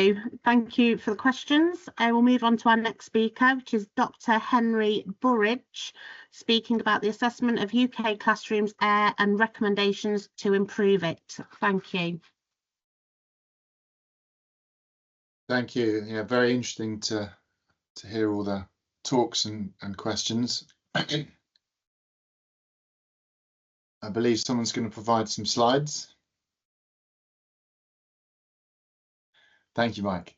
you. Thank you for the questions. We'll move on to our next speaker, which is Dr. Henry Burridge, speaking about the assessment of UK classrooms air and recommendations to improve it. Thank you. Thank you. Yeah, very interesting to hear all the talks and questions. I believe someone's going to provide some slides. Thank you, Mike.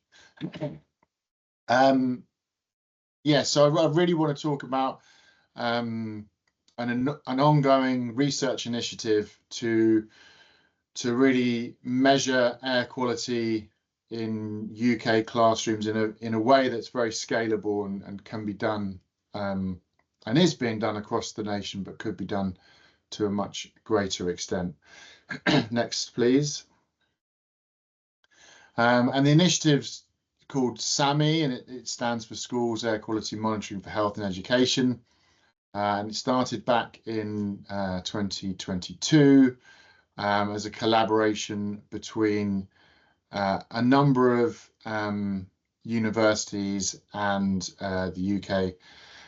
Yeah, so I really want to talk about an ongoing research initiative to really measure air quality in UK classrooms in a way that's very scalable and can be done and is being done across the nation, but could be done to a much greater extent. Next, please. And the initiative's called SAMHE, and it stands for Schools Air Quality Monitoring for Health and Education. And it started back in 2022 as a collaboration between a number of universities, and the UK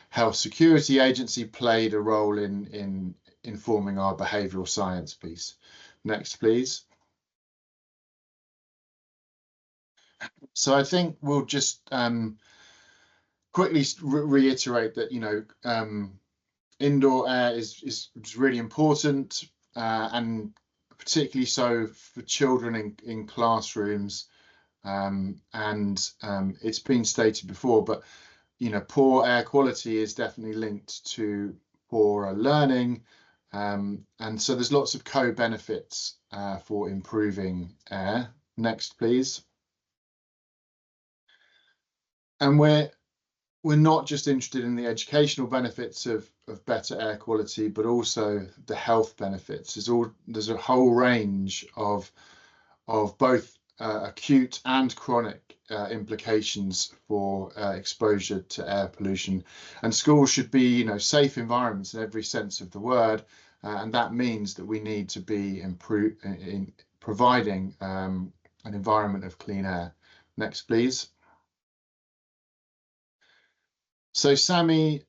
Health Security Agency played a role in informing our behavioural science piece. Next, please. So I think we'll just quickly reiterate that, you know, indoor air is really important, and particularly so for children in classrooms. And it's been stated before, but, you know, poor air quality is definitely linked to poorer learning. And so there's lots of co-benefits for improving air. Next, please. And we're not just interested in the educational benefits of better air quality, but also the health benefits. There's a whole range of both acute and chronic implications for exposure to air pollution. And schools should be, you know, safe environments in every sense of the word, and that means that we need to be in providing an environment of clean air. Next, please. So SAMHE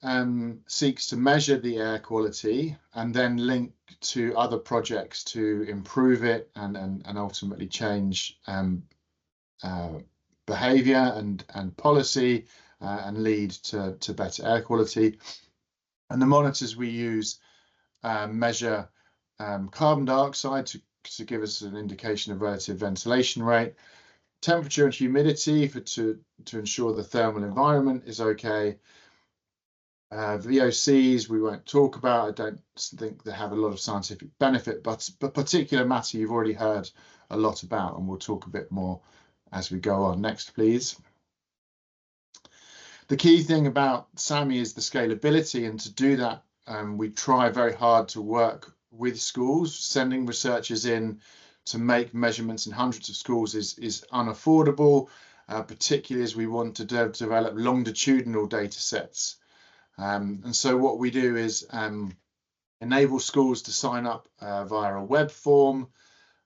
seeks to measure the air quality and then link to other projects to improve it and ultimately change behaviour and policy and lead to better air quality. And the monitors we use measure carbon dioxide to give us an indication of relative ventilation rate, temperature and humidity to ensure the thermal environment is okay. VOCs we won't talk about. I don't think they have a lot of scientific benefit, but particular matter you've already heard a lot about, and we'll talk a bit more as we go on. Next, please. The key thing about SAMHE is the scalability, and to do that we try very hard to work with schools. Sending researchers in to make measurements in hundreds of schools is unaffordable, particularly as we want to develop longitudinal data sets. And so what we do is enable schools to sign up via a web form.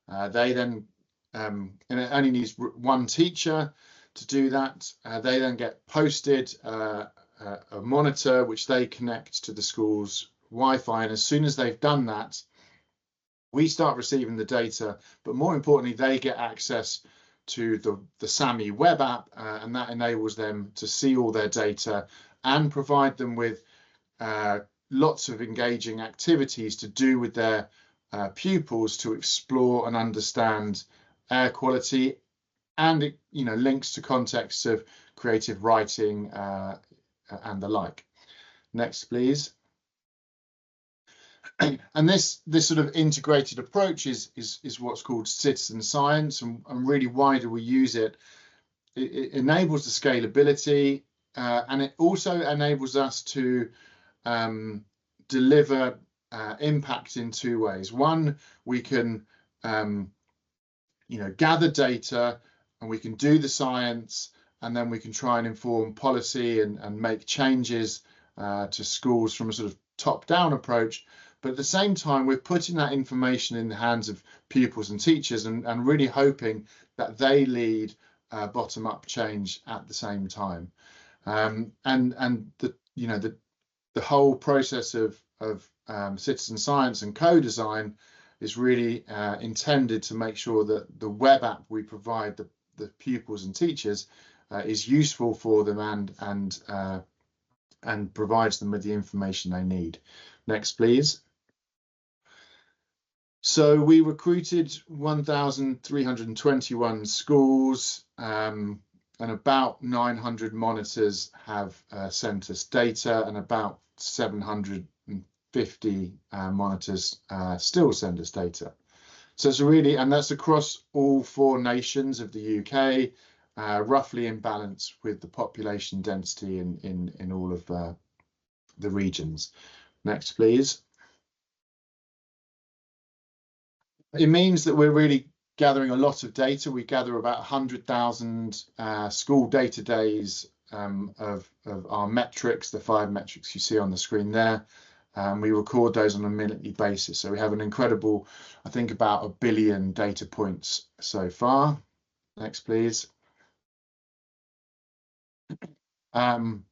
They then, and it only needs one teacher to do that. They then get posted a monitor which they connect to the school's Wi-Fi, and as soon as they've done that, we start receiving the data, but more importantly, they get access to the SAMHE web app, and that enables them to see all their data and provide them with lots of engaging activities to do with their pupils to explore and understand air quality, and it, you know, links to contexts of creative writing and the like. Next, please. And this sort of integrated approach is what's called citizen science, and really why do we use it? It enables the scalability, and it also enables us to deliver impact in two ways. One, we can you know, gather data and we can do the science, and then we can try and inform policy and make changes to schools from a sort of top-down approach. But at the same time, we're putting that information in the hands of pupils and teachers, and really hoping that they lead bottom-up change at the same time. And the whole process of citizen science and co-design is really intended to make sure that the web app we provide the pupils and teachers is useful for them and provides them with the information they need. Next, please. So we recruited 1,321 schools, and about 900 monitors have sent us data, and about 750 monitors still send us data. So it's and that's across all 4 nations of the UK, roughly in balance with the population density in all of the regions. Next, please. It means that we're really gathering a lot of data. We gather about 100,000 school data days of our metrics, the 5 metrics you see on the screen there. We record those on a minutely basis. So we have an incredible, I think, about 1 billion data points so far. Next, please. And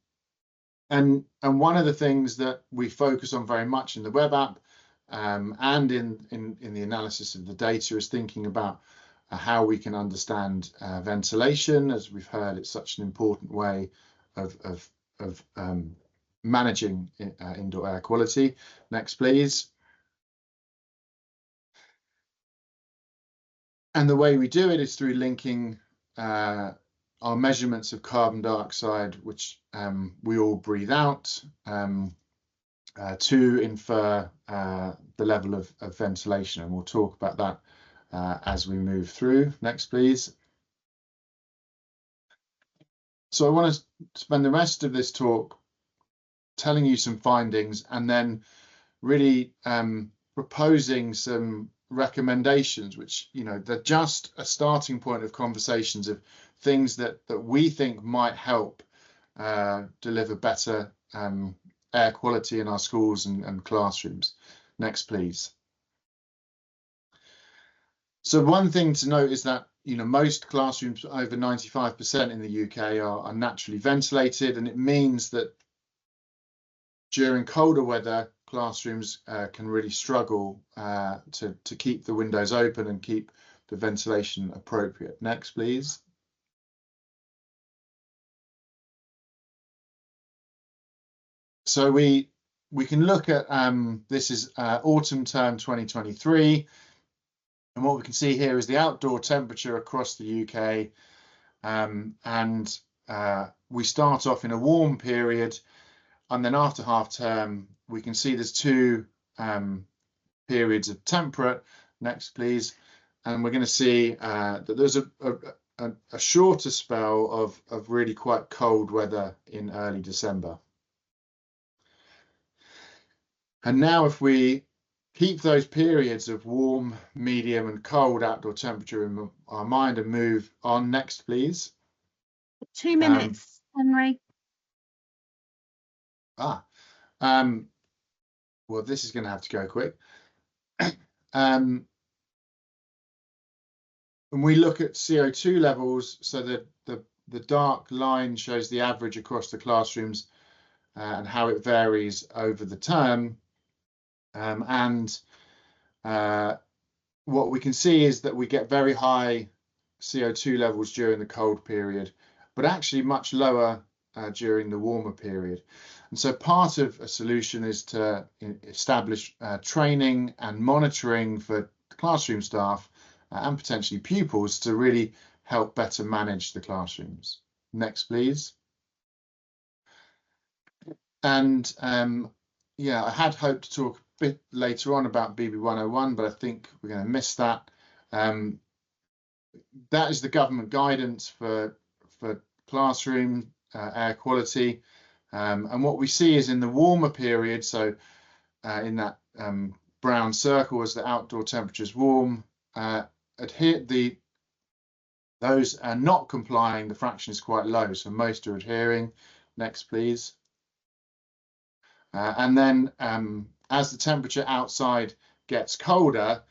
one of the things that we focus on very much in the web app and in the analysis of the data is thinking about how we can understand ventilation. As we've heard, it's such an important way of managing indoor air quality. Next, please. And the way we do it is through linking our measurements of carbon dioxide, which we all breathe out, to infer the level of ventilation. And we'll talk about that as we move through. Next, please. So I want to spend the rest of this talk telling you some findings and then really proposing some recommendations, which, they're just a starting point of conversations of things that we think might help deliver better air quality in our schools and classrooms. Next, please. So one thing to note is that most classrooms, over 95% in the UK, are naturally ventilated, and it means that during colder weather, classrooms can really struggle to keep the windows open and keep the ventilation appropriate. Next, please. So we can look at this is autumn term 2023, and what we can see here is the outdoor temperature across the UK, and we start off in a warm period, and then after half term we can see there's 2 periods of temperate. Next, please. And we're going to see that there's a shorter spell of really quite cold weather in early December. And now if we keep those periods of warm, medium and cold outdoor temperature in our mind and move on. Next, please. 2 minutes, Henry. Well, this is going to have to go quick. And we look at CO2 levels, so that the dark line shows the average across the classrooms and how it varies over the term. What we can see is that we get very high CO2 levels during the cold period, but actually much lower during the warmer period. And so part of a solution is to establish training and monitoring for classroom staff and potentially pupils to really help better manage the classrooms. Next, please. And yeah, I had hoped to talk a bit later on about BB101, but I think we're going to miss that. That is the government guidance for classroom air quality. And what we see is in the warmer period, so in that brown circle as the outdoor temperatures warm, those are not complying, the fraction is quite low, so most are adhering. Next, please. And then as the temperature outside gets colder,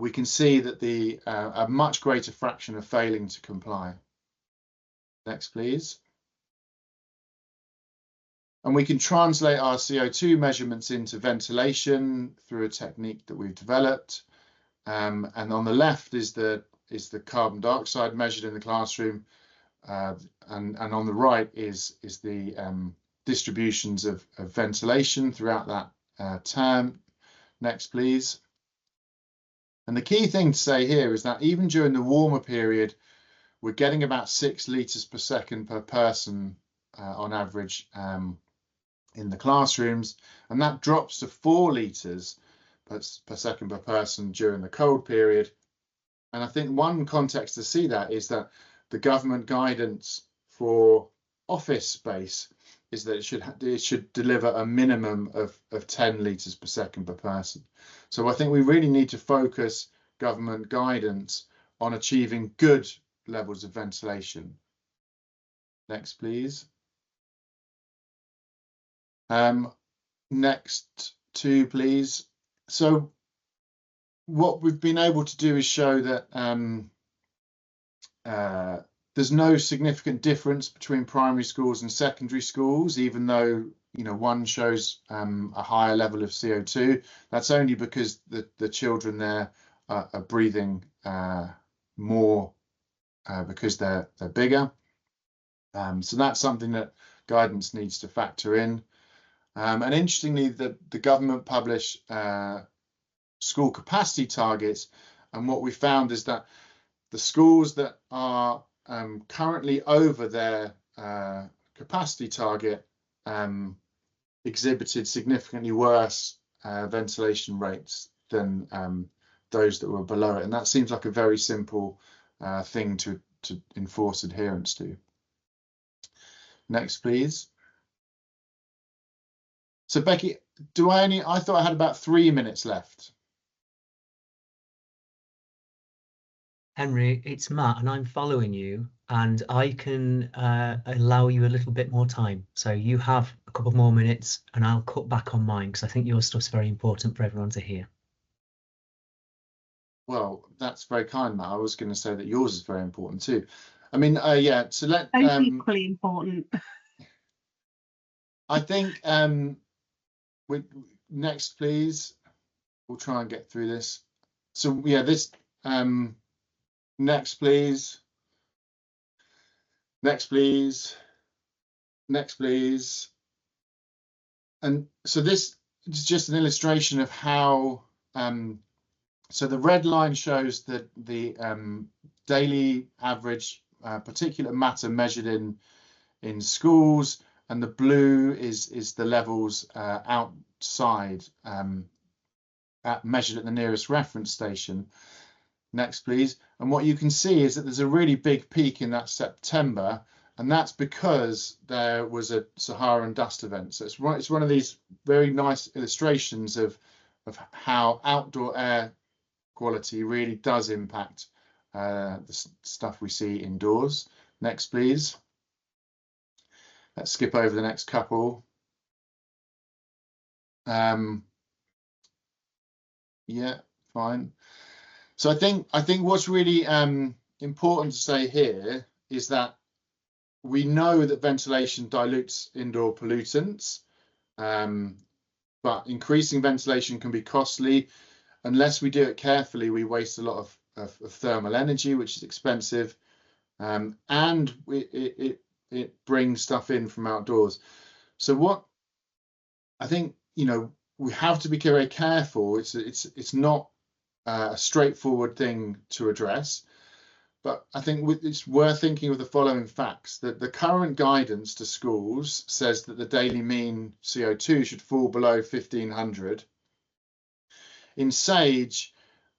we can see that a much greater fraction are failing to comply. Next, please. And we can translate our CO2 measurements into ventilation through a technique that we've developed. And on the left is the carbon dioxide measured in the classroom, and on the right is the distributions of ventilation throughout that term. Next, please. And the key thing to say here is that even during the warmer period, we're getting about 6 litres per second per person on average in the classrooms, and that drops to 4 litres per second per person during the cold period. And I think one context to see that is that the government guidance for office space is that it should deliver a minimum of 10 litres per second per person. So I think we really need to focus government guidance on achieving good levels of ventilation. Next, please. Next 2, please. So what we've been able to do is show that there's no significant difference between primary schools and secondary schools, even though one shows a higher level of CO2. That's only because the children there are breathing more because they're bigger. So that's something that guidance needs to factor in. And interestingly, the government publish school capacity targets, and what we found is that the schools that are currently over their capacity target exhibited significantly worse ventilation rates than those that were below it, and that seems like a very simple thing to enforce adherence to. Next, please. So Becky, I thought I had about 3 minutes left. Henry, it's Matt, and I'm following you, and I can allow you a little bit more time. So you have a couple more minutes, and I'll cut back on mine because I think your stuff's very important for everyone to hear. Well, that's very kind, Matt. I was going to say that yours is very important too. I mean, yeah. So let equally important. I think next, please. We'll try and get through this. So yeah, this. Next, please. Next, please. Next, please. And so this is just an illustration of how. So the red line shows that the daily average particulate matter measured in schools, and the blue is the levels outside measured at the nearest reference station. Next, please. And what you can see is that there's a really big peak in that September, and that's because there was a Saharan dust event. So it's one of these very nice illustrations of how outdoor air quality really does impact the stuff we see indoors. Next, please. Let's skip over the next couple. Yeah, fine. So I think what's really important to say here is that we know that ventilation dilutes indoor pollutants, but increasing ventilation can be costly. Unless we do it carefully, we waste a lot of thermal energy, which is expensive, and it brings stuff in from outdoors. So what I think, we have to be very careful. It's not a straightforward thing to address, but I think it's worth thinking of the following facts: that the current guidance to schools says that the daily mean CO2 should fall below 1500. In SAGE,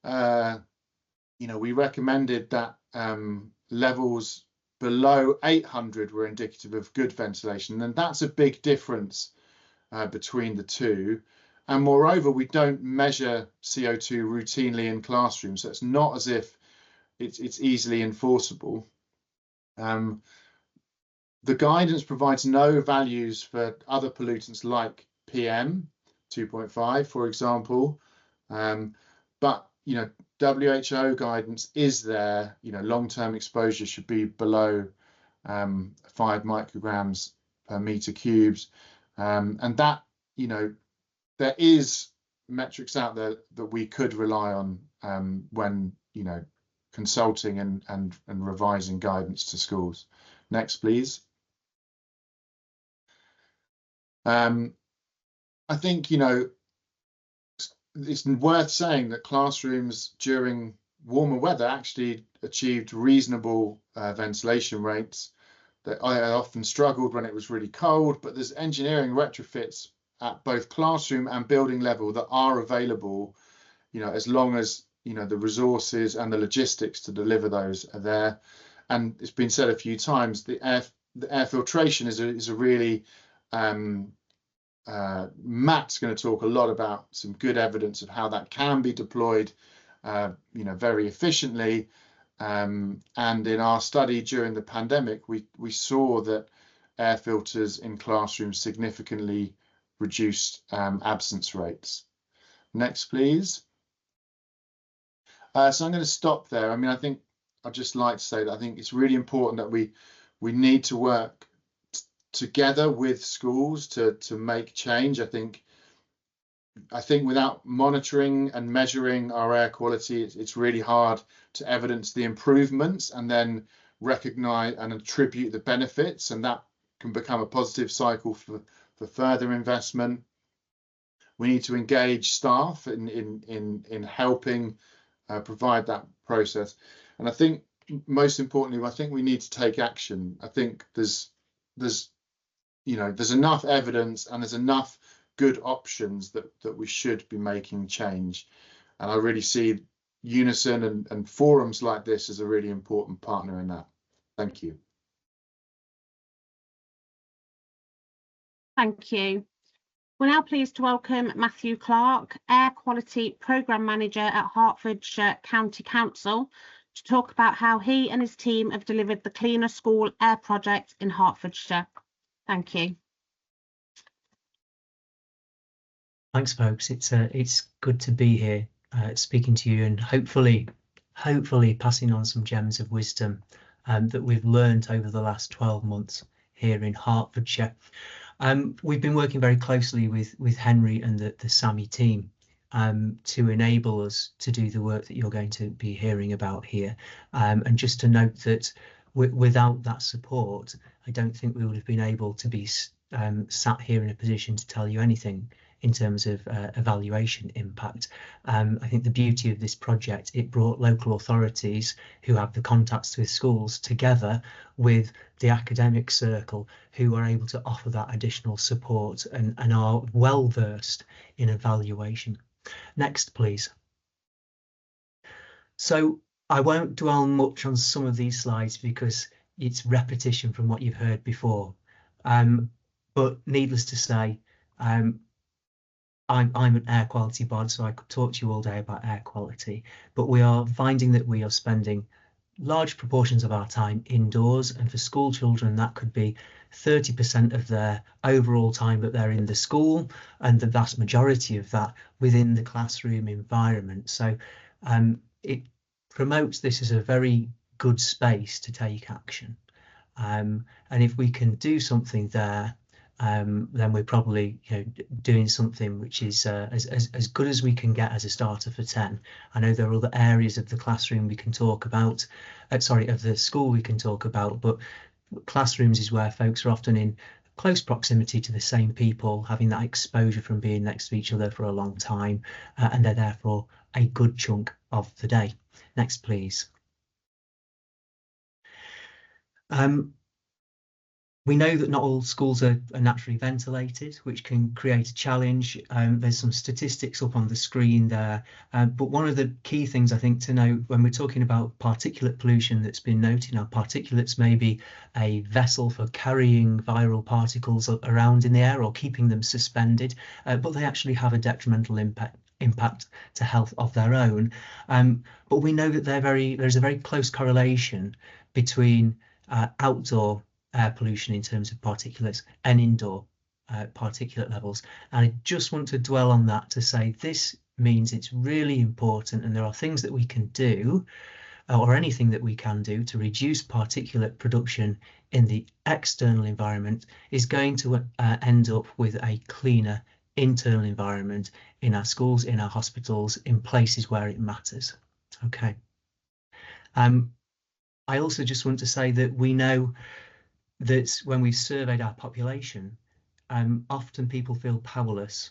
we recommended that levels below 800 were indicative of good ventilation, and that's a big difference between the two. And moreover, we don't measure CO2 routinely in classrooms, so it's not as if it's easily enforceable. The guidance provides no values for other pollutants like PM 2.5, for example, but WHO guidance is there. Long-term exposure should be below 5 micrograms per meter cubes, and that there is metrics out there that we could rely on when consulting and revising guidance to schools. Next, please. I think it's worth saying that classrooms during warmer weather actually achieved reasonable ventilation rates. That I often struggled when it was really cold, but there's engineering retrofits at both classroom and building level that are available, as long as the resources and the logistics to deliver those are there. And it's been said a few times, the air filtration is a really Matt's going to talk a lot about some good evidence of how that can be deployed very efficiently. And in our study during the pandemic, we saw that air filters in classrooms significantly reduced absence rates. Next, please. So I'm going to stop there. I think I'd just like to say that I think it's really important that we need to work together with schools to make change. I think without monitoring and measuring our air quality, it's really hard to evidence the improvements and then recognize and attribute the benefits, and that can become a positive cycle for further investment. We need to engage staff in helping provide that process, and I think most importantly, I think we need to take action. I think there's enough evidence and there's enough good options that we should be making change, and I really see UNISON and forums like this as a really important partner in that. Thank you. Thank you. We're now pleased to welcome Matthew Clark, Air Quality Programme Manager at Hertfordshire County Council, to talk about how he and his team have delivered the Cleaner School Air project in Hertfordshire. Thank you. Thanks, folks. It's good to be here speaking to you, and hopefully passing on some gems of wisdom that we've learned over the last 12 months here in Hertfordshire. We've been working very closely with Henry and the SAMHE team to enable us to do the work that you're going to be hearing about here. And just to note that without that support, I don't think we would have been able to be sat here in a position to tell you anything in terms of evaluation impact. I think the beauty of this project, it brought local authorities who have the contacts with schools together with the academic circle who are able to offer that additional support and are well versed in evaluation. Next, please. So I won't dwell much on some of these slides because it's repetition from what you've heard before. But needless to say, I'm an air quality bod, so I could talk to you all day about air quality, but we are finding that we are spending large proportions of our time indoors, and for school children that could be 30% of their overall time that they're in the school, and the vast majority of that within the classroom environment. So it promotes this as a very good space to take action, and if we can do something there, then we're probably doing something which is as good as we can get as a starter for 10. I know there are other areas of the classroom we can talk about, of the school we can talk about, but classrooms is where folks are often in close proximity to the same people, having that exposure from being next to each other for a long time, and they're there for a good chunk of the day. Next, please. We know that not all schools are naturally ventilated, which can create a challenge. There's some statistics up on the screen there, but one of the key things I think to know when we're talking about particulate pollution that's been noted, now particulates may be a vessel for carrying viral particles around in the air or keeping them suspended, but they actually have a detrimental impact to health of their own. But we know that there's a very close correlation between outdoor air pollution in terms of particulates and indoor particulate levels, and I just want to dwell on that to say this means it's really important, and there are things that we can do, or anything that we can do to reduce particulate production in the external environment is going to end up with a cleaner internal environment in our schools, in our hospitals, in places where it matters. Okay. I also just want to say that we know that when we've surveyed our population, often people feel powerless.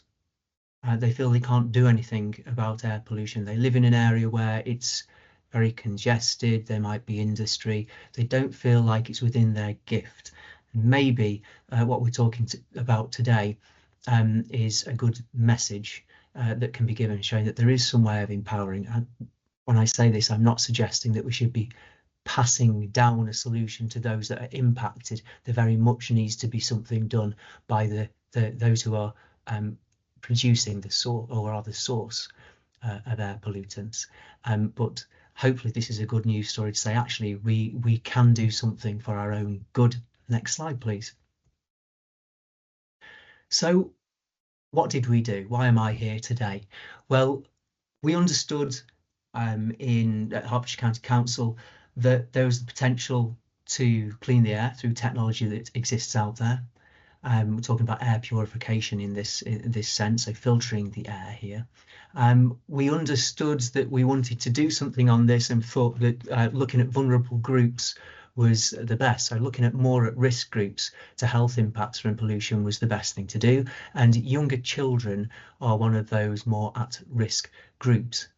They feel they can't do anything about air pollution. They live in an area where it's very congested, there might be industry. They don't feel like it's within their gift. And maybe what we're talking about today is a good message that can be given, showing that there is some way of empowering. And when I say this, I'm not suggesting that we should be passing down a solution to those that are impacted. There very much needs to be something done by those who are producing the source, or are the source of air pollutants. But hopefully this is a good news story to say, actually, we can do something for our own good. Next slide, please. So what did we do? Why am I here today? Well, we understood at Hertfordshire County Council that there was the potential to clean the air through technology that exists out there. We're talking about air purification in this sense, so filtering the air here. We understood that we wanted to do something on this and thought that looking at vulnerable groups was the best. So looking at more at-risk groups to health impacts from pollution was the best thing to do. And younger children are one of those more at-risk groups.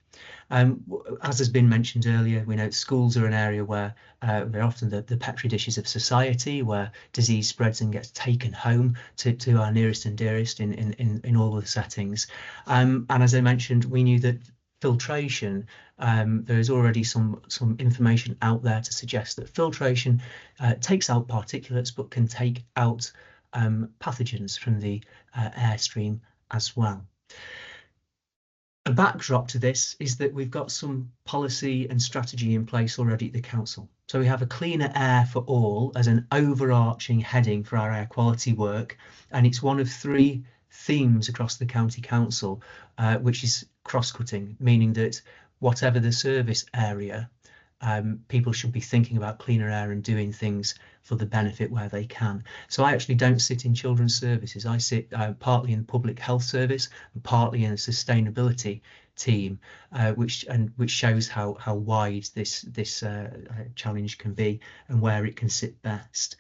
As has been mentioned earlier, we know schools are an area where very often the petri dishes of society, where disease spreads and gets taken home to our nearest and dearest in all the settings. And as I mentioned, we knew that filtration, there is already some information out there to suggest that filtration takes out particulates but can take out pathogens from the airstream as well. A backdrop to this is that we've got some policy and strategy in place already at the council. So we have a cleaner air for all as an overarching heading for our air quality work, and it's one of 3 themes across the county council, which is cross-cutting, meaning that whatever the service area, people should be thinking about cleaner air and doing things for the benefit where they can. So I actually don't sit in children's services. I sit partly in the public health service and partly in a sustainability team, which shows how wide this challenge can be and where it can sit best.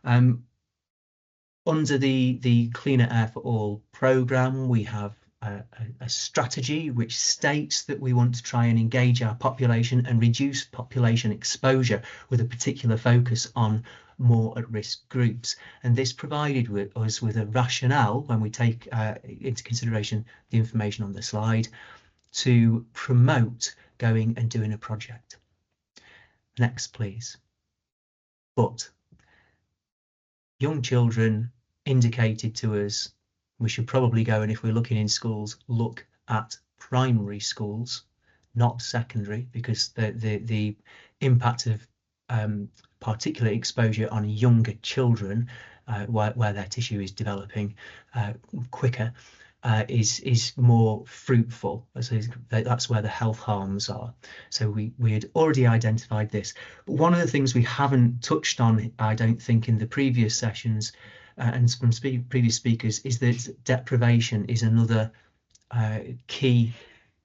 Under the Cleaner Air for All programme, we have a strategy which states that we want to try and engage our population and reduce population exposure with a particular focus on more at-risk groups. And this provided us with a rationale, when we take into consideration the information on the slide, to promote going and doing a project. Next, please. But young children indicated to us we should probably go, and if we're looking in schools, look at primary schools, not secondary, because the impact of particulate exposure on younger children, where their tissue is developing quicker, is more fruitful. So that's where the health harms are. So we had already identified this. But one of the things we haven't touched on, I don't think, in the previous sessions and from previous speakers, is that deprivation is another key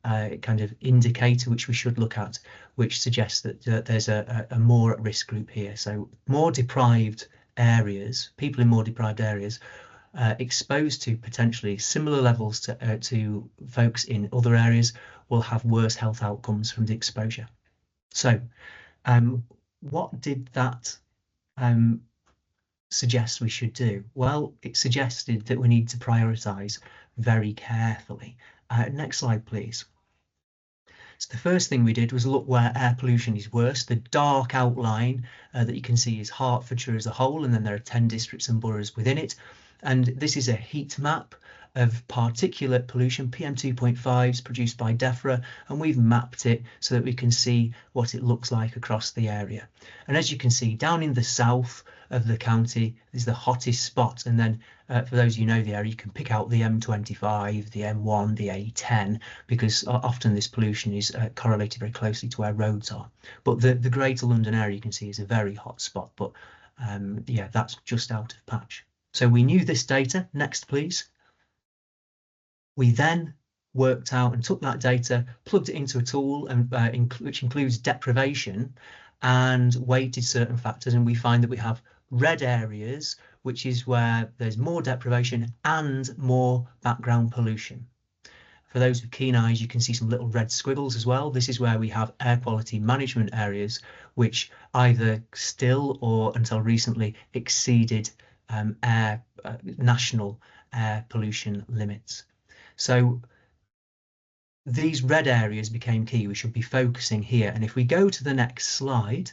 kind of indicator which we should look at, which suggests that there's a more at-risk group here. So more deprived areas, people in more deprived areas, exposed to potentially similar levels to folks in other areas, will have worse health outcomes from the exposure. So what did that suggest we should do? Well, it suggested that we need to prioritise very carefully. Next slide, please. So the first thing we did was look where air pollution is worse. The dark outline that you can see is Hertfordshire as a whole, and then there are 10 districts and boroughs within it. And this is a heat map of particulate pollution, PM2.5s produced by DEFRA, and we've mapped it so that we can see what it looks like across the area. And as you can see, down in the south of the county is the hottest spot, and then for those of you who know the area, you can pick out the M25, the M1, the A10, because often this pollution is correlated very closely to where roads are. But the Greater London area, you can see, is a very hot spot, but yeah, that's just out of patch. So we knew this data. Next, please. We then worked out and took that data, plugged it into a tool, and which includes deprivation, and weighted certain factors, and we find that we have red areas, which is where there's more deprivation and more background pollution. For those with keen eyes, you can see some little red squiggles as well. This is where we have air quality management areas, which either still or until recently exceeded national air pollution limits. So these red areas became key. We should be focusing here. And if we go to the next slide,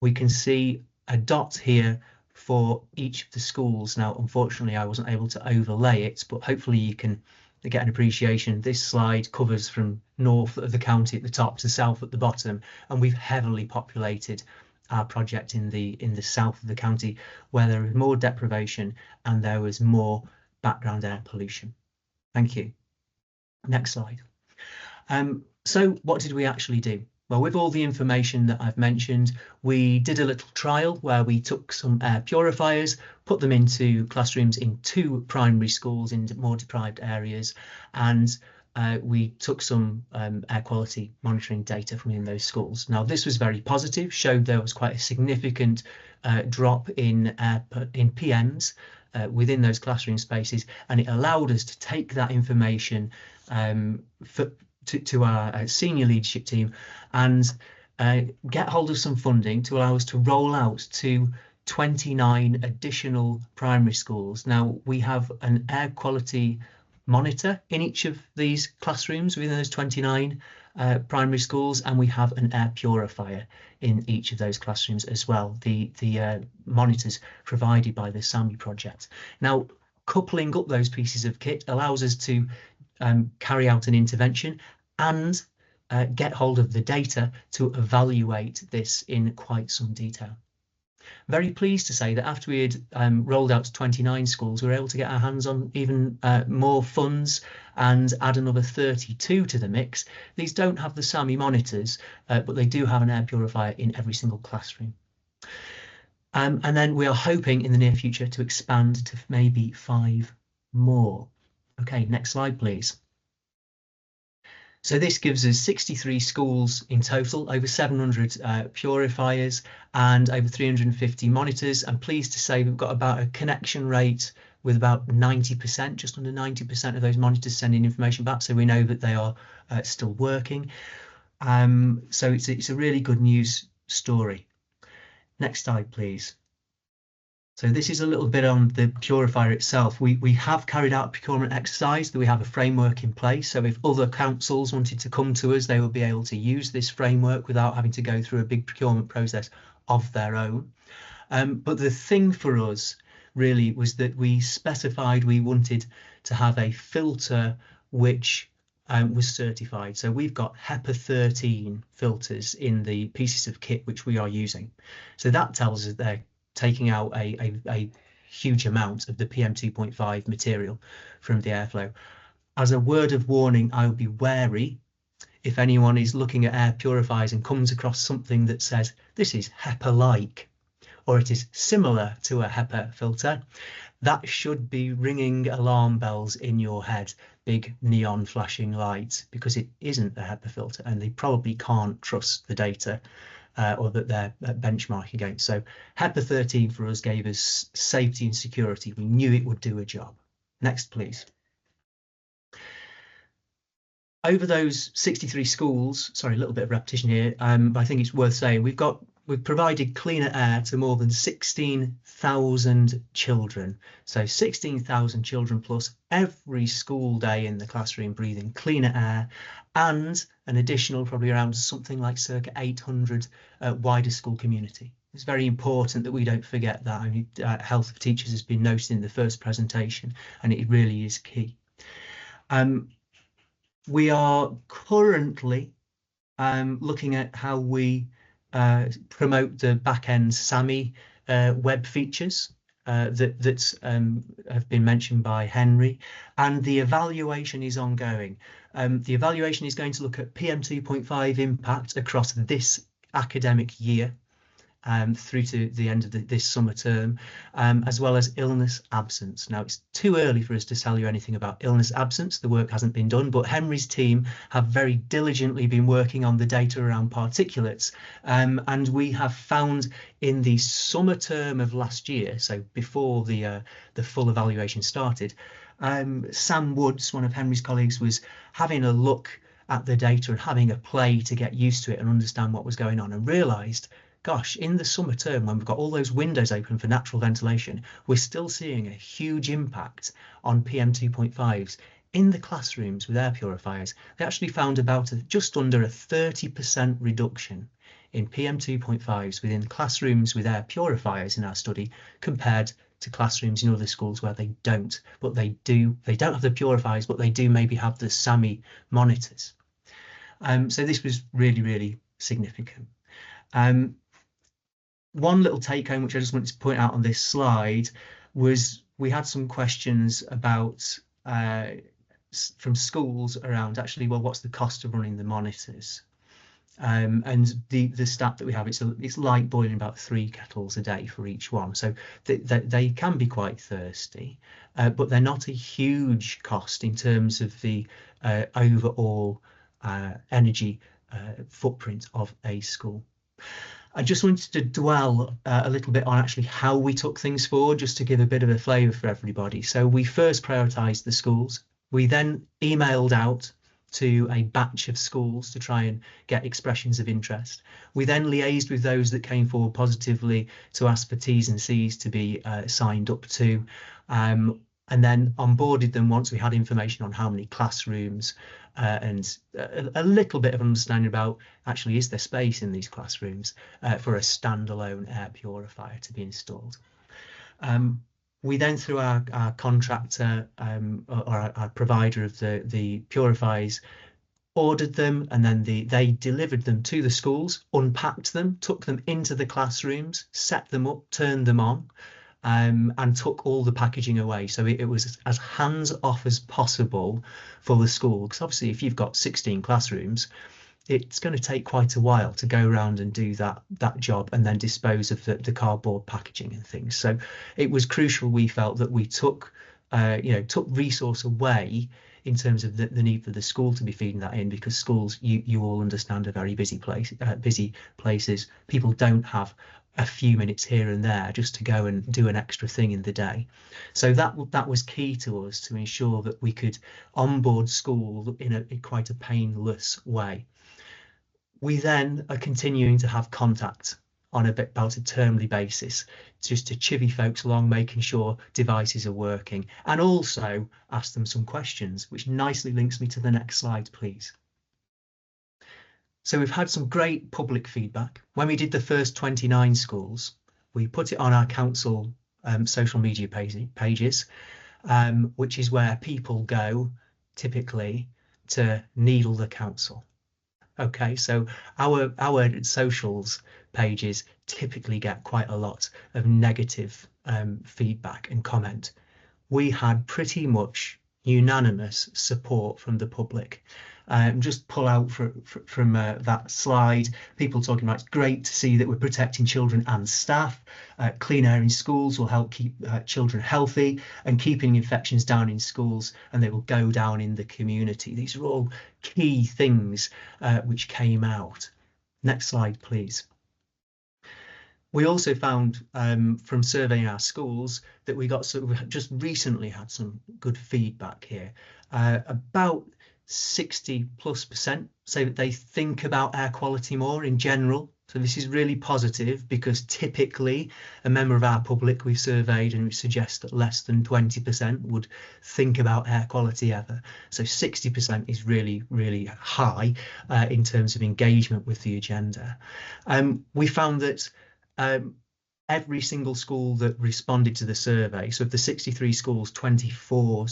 we can see a dot here for each of the schools. Now, unfortunately, I wasn't able to overlay it, but hopefully you can get an appreciation. This slide covers from north of the county at the top to south at the bottom, and we've heavily populated our project in the south of the county, where there is more deprivation and there was more background air pollution. Thank you. Next slide. So what did we actually do? Well, with all the information that I've mentioned, we did a little trial where we took some air purifiers, put them into classrooms in 2 primary schools in more deprived areas, and we took some air quality monitoring data from in those schools. Now, this was very positive, showed there was quite a significant drop in PMs within those classroom spaces, and it allowed us to take that information to our senior leadership team and get hold of some funding to allow us to roll out to 29 additional primary schools. Now, we have an air quality monitor in each of these classrooms within those 29 primary schools, and we have an air purifier in each of those classrooms as well, the monitors provided by the SAMHE project. Now, coupling up those pieces of kit allows us to carry out an intervention and get hold of the data to evaluate this in quite some detail. Very pleased to say that after we had rolled out to 29 schools, we were able to get our hands on even more funds and add another 32 to the mix. These don't have the SAMHE monitors, but they do have an air purifier in every single classroom. And then we are hoping in the near future to expand to maybe 5 more. Okay, next slide, please. So this gives us 63 schools in total, over 700 purifiers and over 350 monitors. I'm pleased to say we've got about a connection rate with about 90%, just under 90% of those monitors sending information back. So we know that they are still working. So it's a really good news story. Next slide, please. So this is a little bit on the purifier itself. We have carried out a procurement exercise, that we have a framework in place. So if other councils wanted to come to us, they will be able to use this framework without having to go through a big procurement process of their own. But the thing for us really was that we specified we wanted to have a filter which was certified. So we've got HEPA 13 filters in the pieces of kit which we are using. So that tells us they're taking out a huge amount of the PM2.5 material from the airflow. As a word of warning, I would be wary if anyone is looking at air purifiers and comes across something that says this is HEPA-like or it is similar to a HEPA filter. That should be ringing alarm bells in your head, big neon flashing lights, because it isn't a HEPA filter and they probably can't trust the data or that they're benchmarking against. So HEPA 13 for us gave us safety and security. We knew it would do a job. Next, please. Over those 63 schools, sorry, a little bit of repetition here, but I think it's worth saying, we've provided cleaner air to more than 16,000 children. So 16,000 children plus every school day in the classroom breathing cleaner air, and an additional probably around something like circa 800 wider school community. It's very important that we don't forget that. I mean, health of teachers has been noted in the first presentation, and it really is key. We are currently looking at how we promote the back-end SAMHE web features that have been mentioned by Henry, and the evaluation is ongoing. The evaluation is going to look at PM2.5 impact across this academic year through to the end of this summer term, as well as illness absence. Now, it's too early for us to tell you anything about illness absence. The work hasn't been done, but Henry's team have very diligently been working on the data around particulates, and we have found in the summer term of last year, so before the full evaluation started, Sam Woods, one of Henry's colleagues, was having a look at the data and having a play to get used to it and understand what was going on, and realised, gosh, in the summer term, when we've got all those windows open for natural ventilation, we're still seeing a huge impact on PM2.5s in the classrooms with air purifiers. They actually found about just under a 30% reduction in PM2.5s within classrooms with air purifiers in our study, compared to classrooms in other schools where they don't. But they don't have the purifiers, but they do maybe have the SAMHE monitors. So this was really, really significant. One little take home, which I just wanted to point out on this slide, was we had some questions about from schools around actually, well, what's the cost of running the monitors? And the stat that we have, it's like boiling about 3 kettles a day for each one. So they can be quite thirsty, but they're not a huge cost in terms of the overall energy footprint of a school. I just wanted to dwell a little bit on actually how we took things forward, just to give a bit of a flavour for everybody. So we first prioritised the schools. We then emailed out to a batch of schools to try and get expressions of interest. We then liaised with those that came forward positively to ask for T's and C's to be signed up to, and then onboarded them once we had information on how many classrooms and a little bit of understanding about actually, is there space in these classrooms for a standalone air purifier to be installed. We then, through our contractor or our provider of the purifiers, ordered them, and then they delivered them to the schools, unpacked them, took them into the classrooms, set them up, turned them on, and took all the packaging away. So it was as hands off as possible for the school, because obviously if you've got 16 classrooms, it's going to take quite a while to go around and do that job and then dispose of the cardboard packaging and things. So it was crucial, we felt, that we took resource away in terms of the need for the school to be feeding that in, because schools, you all understand, are very busy places. People don't have a few minutes here and there just to go and do an extra thing in the day. So that was key to us, to ensure that we could onboard school in quite a painless way. We then are continuing to have contact on about a termly basis, just to chivvy folks along, making sure devices are working, and also ask them some questions, which nicely links me to the next slide, please. So we've had some great public feedback. When we did the first 29 schools, we put it on our council social media pages, which is where people go typically to needle the council. Okay, so our socials pages typically get quite a lot of negative feedback and comment. We had pretty much unanimous support from the public. Just pull out from that slide, people talking about, it's great to see that we're protecting children and staff. Clean air in schools will help keep children healthy, and keeping infections down in schools, and they will go down in the community. These are all key things which came out. Next slide, please. We also found from surveying our schools that we just recently had some good feedback here. About 60+% say that they think about air quality more in general. So this is really positive, because typically a member of our public we've surveyed, and we suggest that less than 20% would think about air quality ever. So 60% is really, really high in terms of engagement with the agenda. We found that every single school that responded to the survey, so of the 63 schools, 24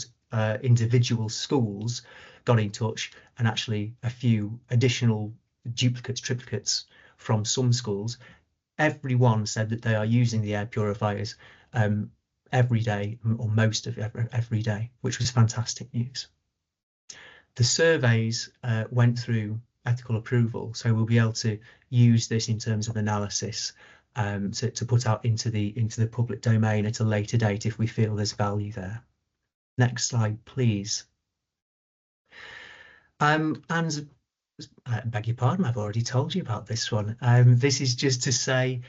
individual schools got in touch, and actually a few additional duplicates, triplicates from some schools. Everyone said that they are using the air purifiers every day, or most of every day, which was fantastic news. The surveys went through ethical approval, so we'll be able to use this in terms of analysis to put out into the public domain at a later date if we feel there's value there. Next slide, please. And I beg your pardon, I've already told you about this one. This is just to say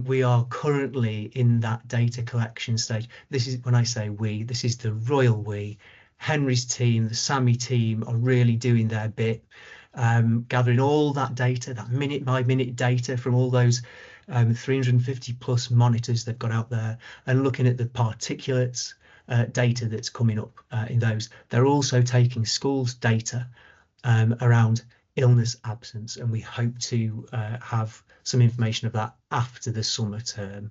we are currently in that data collection stage. This is, when I say we, this is the royal we. Henry's team, the SAMHE team, are really doing their bit, gathering all that data, that minute by minute data from all those 350 plus monitors they've got out there, and looking at the particulates data that's coming up in those. They're also taking schools data around illness absence, and we hope to have some information of that after the summer term,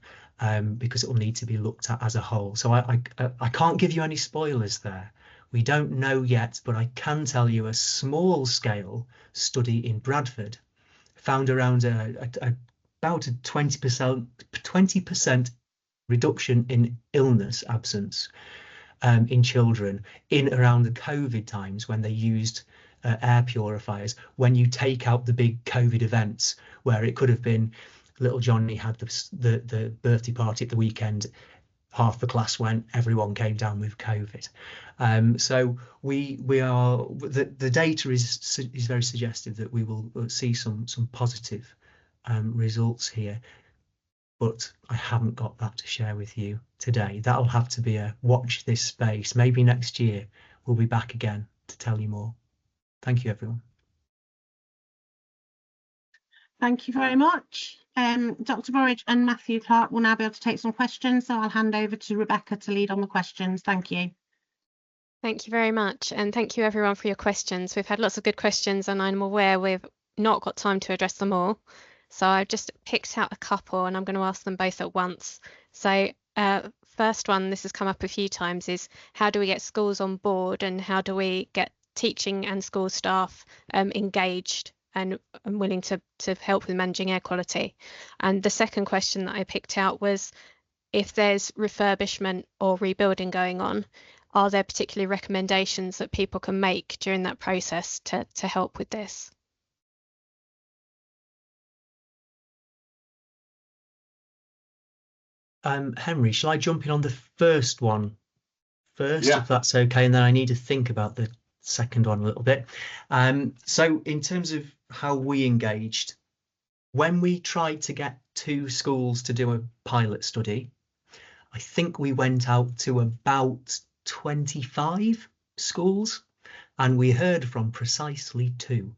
because it will need to be looked at as a whole. So I can't give you any spoilers there. We don't know yet, but I can tell you a small scale study in Bradford found around about a 20% reduction in illness absence in children in around the COVID times when they used air purifiers. When you take out the big COVID events where it could have been little Johnny had the birthday party at the weekend, half the class went, everyone came down with COVID. So we are, the data is very suggestive that we will see some positive results here, but I haven't got that to share with you today. That'll have to be a watch this space. Maybe next year we'll be back again to tell you more. Thank you, everyone. Thank you very much. Dr. Burridge and Matthew Clark will now be able to take some questions, so I'll hand over to Rebecca to lead on the questions. Thank you. Thank you very much, and thank you everyone for your questions. We've had lots of good questions, and I'm aware we've not got time to address them all. So I've just picked out a couple, and I'm going to ask them both at once. So first one, this has come up a few times, is how do we get schools on board, and how do we get teaching and school staff engaged and willing to help with managing air quality? And the second question that I picked out was, if there's refurbishment or rebuilding going on, are there particular recommendations that people can make during that process to help with this? Henry, shall I jump in on the first one first, Yeah. if that's okay, and then I need to think about the second one a little bit. So in terms of how we engaged, when we tried to get 2 schools to do a pilot study, I think we went out to about 25 schools, and we heard from precisely 2.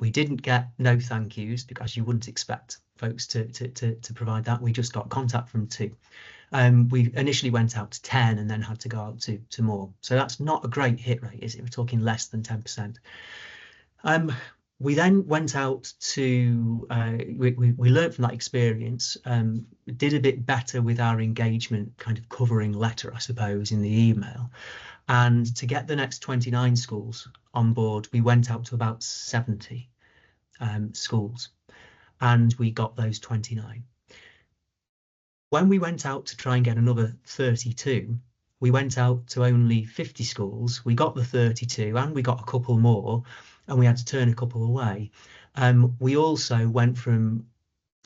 We didn't get no thank yous, because you wouldn't expect folks to provide that. We just got contact from 2. We initially went out to 10 and then had to go out to more. So that's not a great hit rate, is it? We're talking less than 10%. We then went out to, we learned from that experience, did a bit better with our engagement kind of covering letter, I suppose, in the email. And to get the next 29 schools on board, we went out to about 70 schools, and we got those 29. When we went out to try and get another 32, we went out to only 50 schools. We got the 32, and we got a couple more, and we had to turn a couple away. We also went from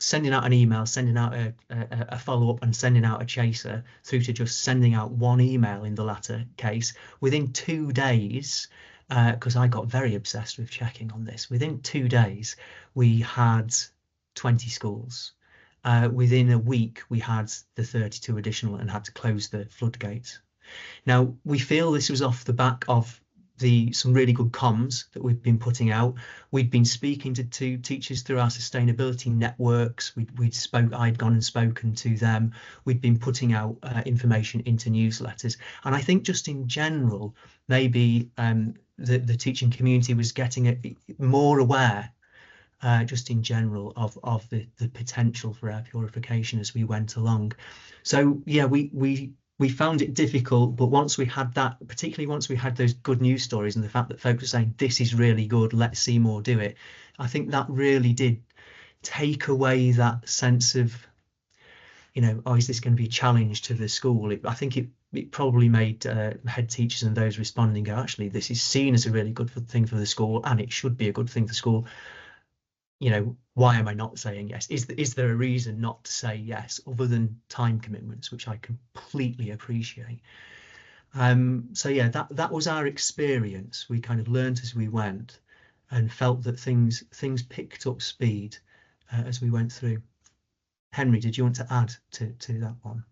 sending out an email, sending out a follow-up, and sending out a chaser, through to just sending out 1 email in the latter case. Within 2 days, because I got very obsessed with checking on this, within 2 days we had 20 schools. Within a week we had the 32 additional and had to close the floodgates. Now, we feel this was off the back of some really good comms that we've been putting out. We'd been speaking to teachers through our sustainability networks. I'd gone and spoken to them. We'd been putting out information into newsletters, and I think just in general, maybe the teaching community was getting more aware just in general of the potential for air purification as we went along. So yeah, we found it difficult, but once we had that, particularly once we had those good news stories and the fact that folks were saying this is really good, let's see more do it, I think that really did take away that sense of, you know, oh, is this going to be a challenge to the school? I think it probably made head teachers and those responding go, actually, this is seen as a really good thing for the school, and it should be a good thing for the school. You know, why am I not saying yes? Is there a reason not to say yes other than time commitments, which I completely appreciate? So yeah, that was our experience. We kind of learned as we went and felt that things picked up speed as we went through. Henry, did you want to add to that one?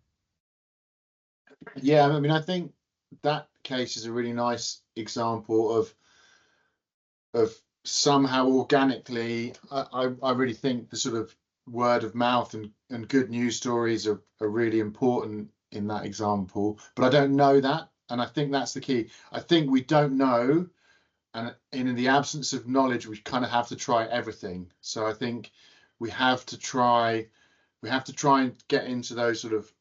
Yeah, I mean, I think that case is a really nice example of somehow organically, I really think the sort of word of mouth and good news stories are really important in that example, but I don't know that, and I think that's the key. I think we don't know, and in the absence of knowledge, we kind of have to try everything. So I think we have to try and get into those sort of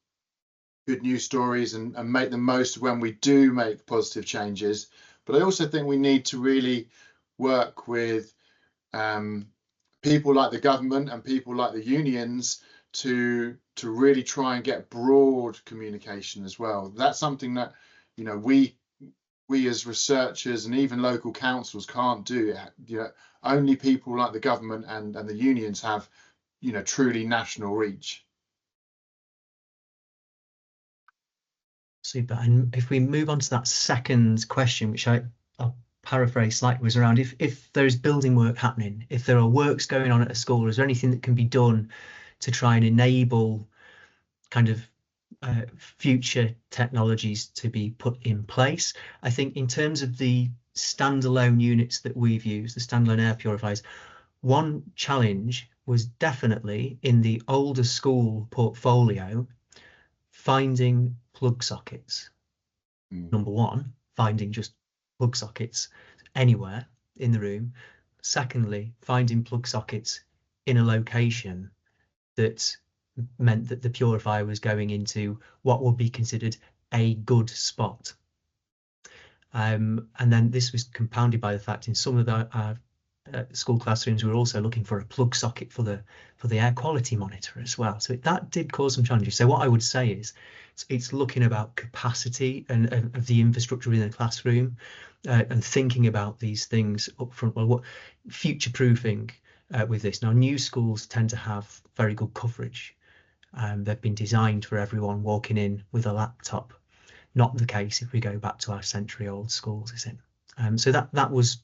good news stories and make the most when we do make positive changes. But I also think we need to really work with people like the government and people like the unions to really try and get broad communication as well. That's something that, you know, we as researchers and even local councils can't do. You know, only people like the government and the unions have, you know, truly national reach. Super. And if we move on to that second question, which I'll paraphrase slightly, was around if there's building work happening, if there are works going on at a school, is there anything that can be done to try and enable kind of future technologies to be put in place? I think in terms of the standalone units that we've used, the standalone air purifiers, one challenge was definitely in the older school portfolio, finding plug sockets. Number one, finding just plug sockets anywhere in the room. Secondly, finding plug sockets in a location that meant that the purifier was going into what would be considered a good spot. And then this was compounded by the fact in some of our school classrooms we were also looking for a plug socket for the air quality monitor as well. So that did cause some challenges. So what I would say is it's looking about capacity and of the infrastructure in the classroom and thinking about these things up front. Well, what future proofing with this. Now, new schools tend to have very good coverage. They've been designed for everyone walking in with a laptop. Not the case if we go back to our century-old schools, is it? So that was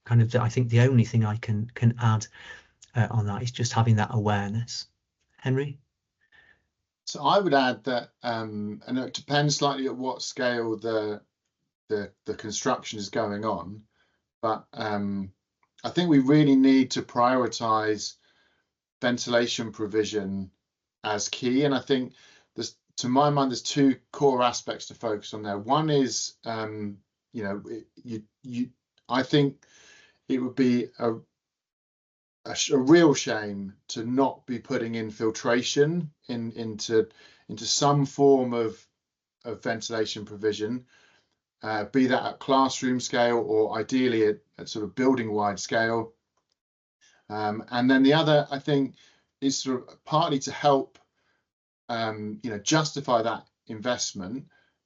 kind of, I think, the only thing I can add on that is just having that awareness. Henry? So I would add that, and it depends slightly at what scale the construction is going on, but I think we really need to prioritise ventilation provision as key. And I think there's, to my mind, there's two core aspects to focus on there. One is, you know, I think it would be a real shame to not be putting in filtration into some form of ventilation provision, be that at classroom scale or ideally at sort of building wide scale. And then the other, I think, is sort of partly to help you know, justify that investment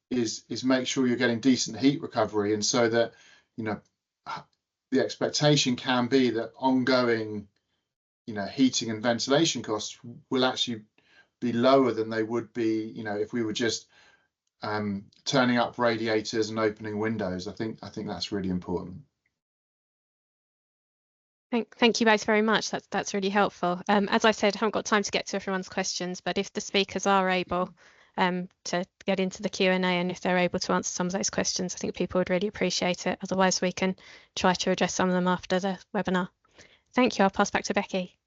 is make sure you're getting decent heat recovery, and so that, you know, the expectation can be that ongoing, you know, heating and ventilation costs will actually be lower than they would be, you know, if we were just turning up radiators and opening windows. I think that's really important. Thank you both very much. That's really helpful. As I said, I haven't got time to get to everyone's questions, but if the speakers are able to get into the Q&A and if they're able to answer some of those questions, I think people would really appreciate it. Otherwise, we can try to address some of them after the webinar. Thank you. I'll pass back to Becky.